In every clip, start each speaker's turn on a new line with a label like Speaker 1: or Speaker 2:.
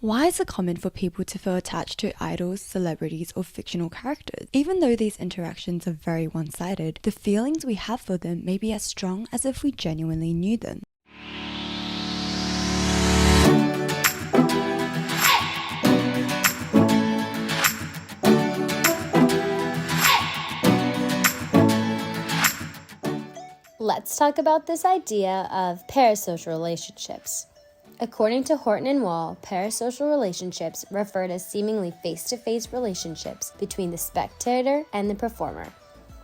Speaker 1: Why is it common for people to feel attached to idols, celebrities, or fictional characters? Even though these interactions are very one-sided, the feelings we have for them may be as strong as if we genuinely knew them.
Speaker 2: Let's talk about this idea of parasocial relationships. According to Horton and Wall, parasocial relationships refer to seemingly face-to-face relationships between the spectator and the performer.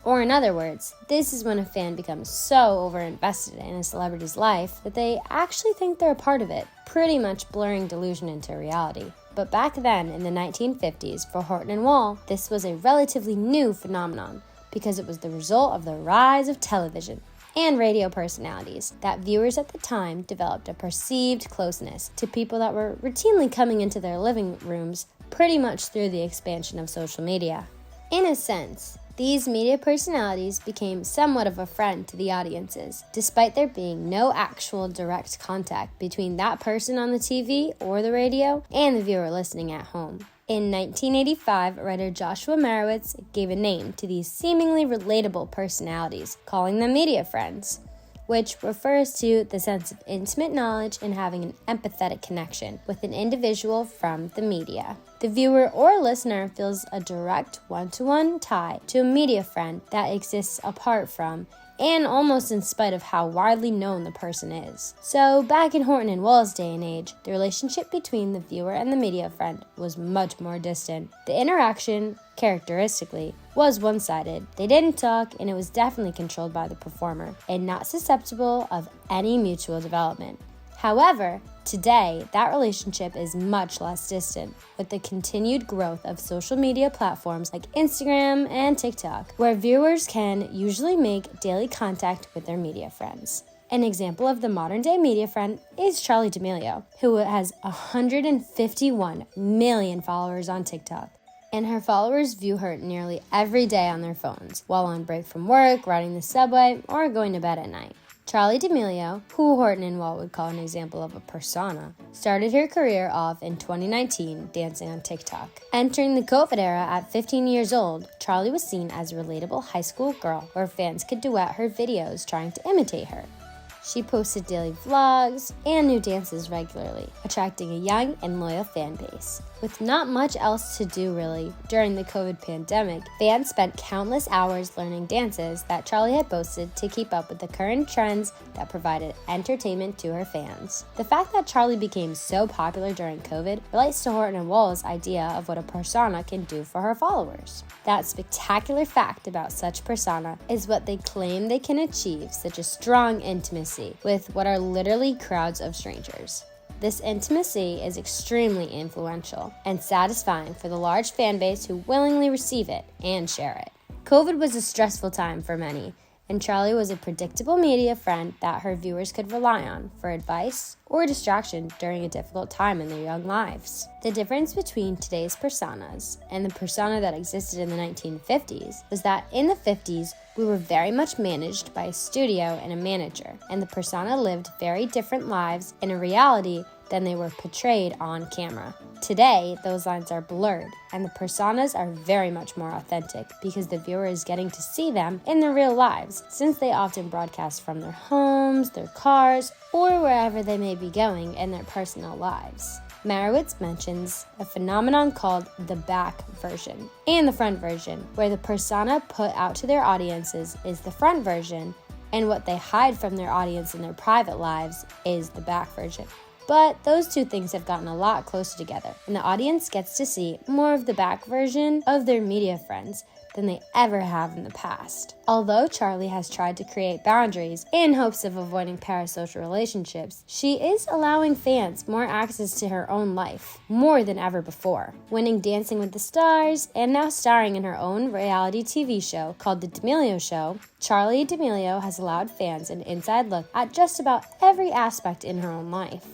Speaker 2: Or in other words, this is when a fan becomes so over-invested in a celebrity's life that they actually think they're a part of it, pretty much blurring delusion into reality. But back then, in the 1950s, for Horton and Wall, this was a relatively new phenomenon because it was the result of the rise of television and radio personalities that viewers at the time developed a perceived closeness to people that were routinely coming into their living rooms pretty much through the expansion of social media. In a sense, these media personalities became somewhat of a friend to the audiences, despite there being no actual direct contact between that person on the TV or the radio and the viewer listening at home. In 1985, writer Joshua Marowitz gave a name to these seemingly relatable personalities, calling them media friends, which refers to the sense of intimate knowledge and having an empathetic connection with an individual from the media. The viewer or listener feels a direct one-to-one tie to a media friend that exists apart from and almost in spite of how widely known the person is. So back in Horton and Wall's day and age, the relationship between the viewer and the media friend was much more distant. The interaction, characteristically, was one-sided. They didn't talk, and it was definitely controlled by the performer, and not susceptible of any mutual development. However, today, that relationship is much less distant, with the continued growth of social media platforms like Instagram and TikTok, where viewers can usually make daily contact with their media friends. An example of the modern-day media friend is Charli D'Amelio, who has 151 million followers on TikTok. And her followers view her nearly every day on their phones, while on break from work, riding the subway, or going to bed at night. Charli D'Amelio, who Horton and Wall would call an example of a persona, started her career off in 2019 dancing on TikTok. Entering the COVID era at 15 years old, Charli was seen as a relatable high school girl where fans could duet her videos trying to imitate her. She posted daily vlogs and new dances regularly, attracting a young and loyal fan base. With not much else to do really during the COVID pandemic, fans spent countless hours learning dances that Charli had posted to keep up with the current trends that provided entertainment to her fans. The fact that Charli became so popular during COVID relates to Horton and Wall's idea of what a persona can do for her followers. That spectacular fact about such persona is what they claim they can achieve such a strong intimacy with what are literally crowds of strangers. This intimacy is extremely influential and satisfying for the large fan base who willingly receive it and share it. COVID was a stressful time for many, and Charli was a predictable media friend that her viewers could rely on for advice or distraction during a difficult time in their young lives. The difference between today's personas and the persona that existed in the 1950s was that in the 50s, we were very much managed by a studio and a manager, and the persona lived very different lives in a reality than they were portrayed on camera. Today, those lines are blurred, and the personas are very much more authentic because the viewer is getting to see them in their real lives, since they often broadcast from their homes, their cars, or wherever they may be going in their personal lives. Marowitz mentions a phenomenon called the back version and the front version, where the persona put out to their audiences is the front version, and what they hide from their audience in their private lives is the back version. But those two things have gotten a lot closer together, and the audience gets to see more of the back version of their media friends than they ever have in the past. Although Charli has tried to create boundaries in hopes of avoiding parasocial relationships, she is allowing fans more access to her own life, more than ever before. Winning Dancing with the Stars, and now starring in her own reality TV show called The D'Amelio Show, Charli D'Amelio has allowed fans an inside look at just about every aspect in her own life.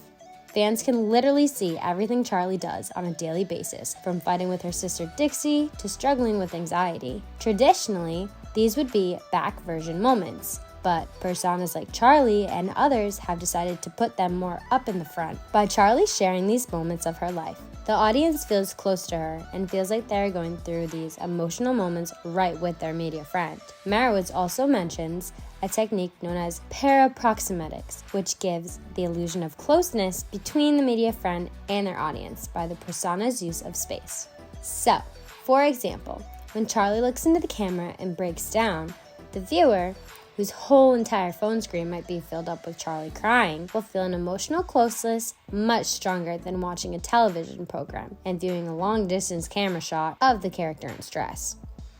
Speaker 2: Fans can literally see everything Charli does on a daily basis, from fighting with her sister Dixie to struggling with anxiety. Traditionally, these would be back version moments, but personas like Charlie and others have decided to put them more up in the front. By Charlie sharing these moments of her life, the audience feels close to her and feels like they're going through these emotional moments right with their media friend. Marowitz also mentions a technique known as paraproxemetics, which gives the illusion of closeness between the media friend and their audience by the persona's use of space. So, for example, when Charlie looks into the camera and breaks down, the viewer, whose whole entire phone screen might be filled up with Charlie crying, will feel an emotional closeness much stronger than watching a television program and viewing a long-distance camera shot of the character in stress.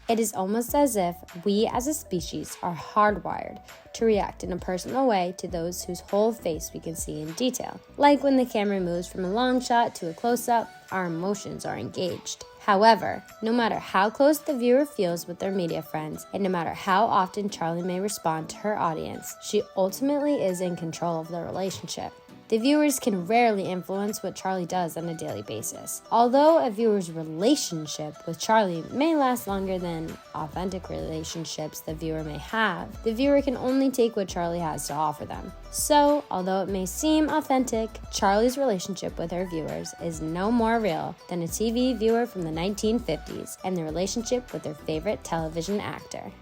Speaker 2: It is almost as if we as a species are hardwired to react in a personal way to those whose whole face we can see in detail. Like when the camera moves from a long shot to a close-up, our emotions are engaged. However, no matter how close the viewer feels with their media friends, and no matter how often Charlie may respond to her audience, she ultimately is in control of the relationship. The viewers can rarely influence what Charlie does on a daily basis. Although a viewer's relationship with Charlie may last longer than authentic relationships the viewer may have, the viewer can only take what Charlie has to offer them. So, although it may seem authentic, Charlie's relationship with her viewers is no more real than a TV viewer from the 1950s and the relationship with their favorite television actor.